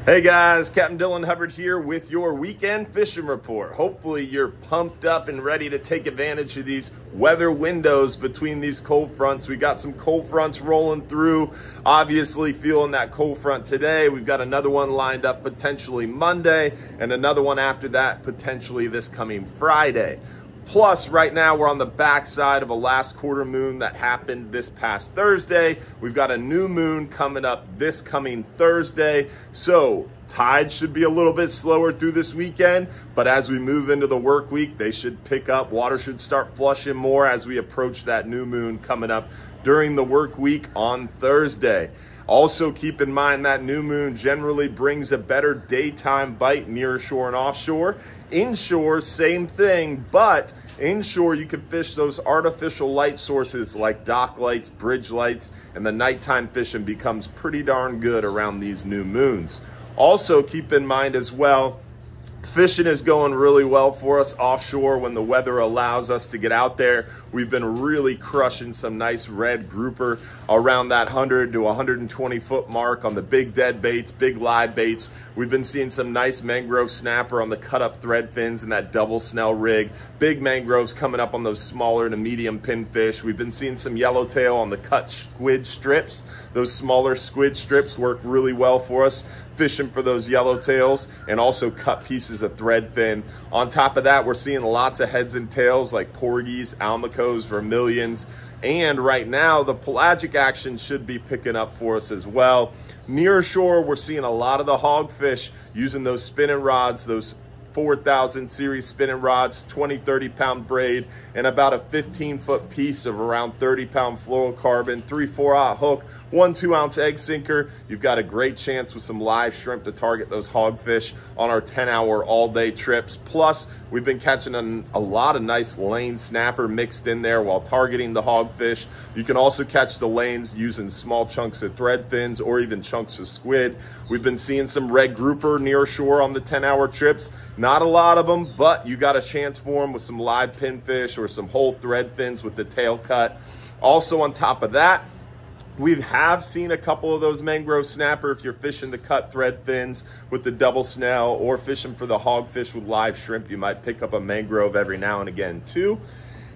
Hey guys, Captain Dylan Hubbard here with your weekend fishing report. Hopefully you're pumped up and ready to take advantage of these weather windows between these cold fronts. We got some cold fronts rolling through, obviously feeling that cold front today. We've got another one lined up potentially Monday and another one after that potentially this coming Friday. Plus, right now, we're on the backside of a last quarter moon that happened this past Thursday. We've got a new moon coming up this coming Thursday. So, tides should be a little bit slower through this weekend, but as we move into the work week, they should pick up. Water should start flushing more as we approach that new moon coming up during the work week on Thursday. Also, keep in mind that new moon generally brings a better daytime bite near shore and offshore. Inshore, same thing, but inshore you can fish those artificial light sources like dock lights, bridge lights, and the nighttime fishing becomes pretty darn good around these new moons. Also, keep in mind as well, fishing is going really well for us offshore when the weather allows us to get out there. We've been really crushing some nice red grouper around that 100 to 120 foot mark on the big dead baits, big live baits. We've been seeing some nice mangrove snapper on the cut up thread fins and that double snell rig. Big mangroves coming up on those smaller to medium pinfish. We've been seeing some yellowtail on the cut squid strips. Those smaller squid strips work really well for us fishing for those yellowtails, and also cut pieces of thread fin. On top of that, we're seeing lots of heads and tails like porgies, almacos, vermilions, and right now the pelagic action should be picking up for us as well. Near shore, we're seeing a lot of the hogfish using those spinning rods, those 4,000 series spinning rods, 20-30 pound braid, and about a 15-foot piece of around 30-pound fluorocarbon, 3/4-aught hook, 1 2-ounce egg sinker. You've got a great chance with some live shrimp to target those hogfish on our 10-hour all-day trips. Plus, we've been catching a lot of nice lane snapper mixed in there while targeting the hogfish. You can also catch the lanes using small chunks of thread fins or even chunks of squid. We've been seeing some red grouper near shore on the 10-hour trips. Not a lot of them, but you got a chance for them with some live pinfish or some whole thread fins with the tail cut. Also on top of that, we have seen a couple of those mangrove snapper if you're fishing the cut thread fins with the double snell or fishing for the hogfish with live shrimp. You might pick up a mangrove every now and again too.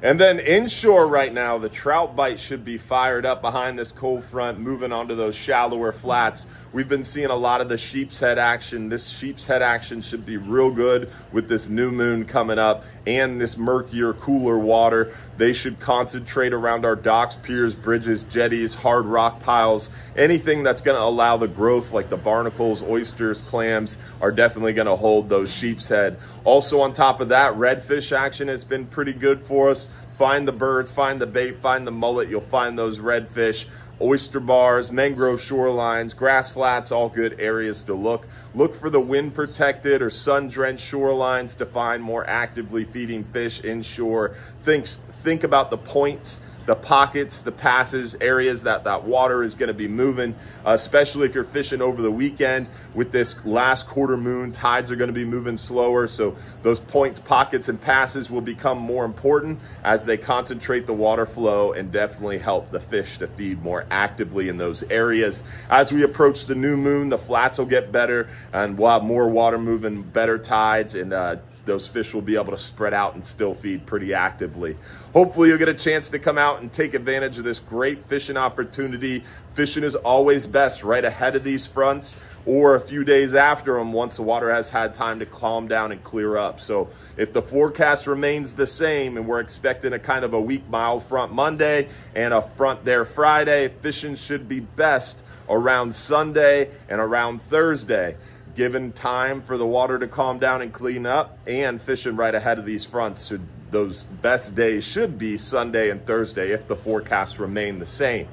And then inshore right now, the trout bite should be fired up behind this cold front, moving onto those shallower flats. We've been seeing a lot of the sheep's head action. This sheep's head action should be real good with this new moon coming up and this murkier, cooler water. They should concentrate around our docks, piers, bridges, jetties, hard rock piles. Anything that's going to allow the growth like the barnacles, oysters, clams are definitely going to hold those sheep's head. Also on top of that, redfish action has been pretty good for us. Find the birds, find the bait, find the mullet. You'll find those redfish. Oyster bars, mangrove shorelines, grass flats, all good areas to look. Look for the wind protected or sun drenched shorelines to find more actively feeding fish inshore. Think about the points, the pockets, the passes, areas that water is going to be moving, especially if you're fishing over the weekend. With this last quarter moon, tides are going to be moving slower, so those points, pockets, and passes will become more important as they concentrate the water flow and definitely help the fish to feed more actively in those areas. As we approach the new moon, the flats will get better and we'll have more water moving, better tides, and those fish will be able to spread out and still feed pretty actively. Hopefully you'll get a chance to come out and take advantage of this great fishing opportunity. Fishing is always best right ahead of these fronts or a few days after them once the water has had time to calm down and clear up. So if the forecast remains the same and we're expecting a kind of a weak mild front Monday and a front there Friday, fishing should be best around Sunday and around Thursday, given time for the water to calm down and clean up, and fishing right ahead of these fronts. So those best days should be Sunday and Thursday if the forecasts remain the same.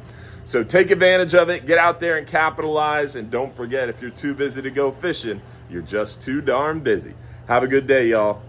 So take advantage of it, get out there and capitalize, and don't forget, if you're too busy to go fishing, you're just too darn busy. Have a good day, y'all.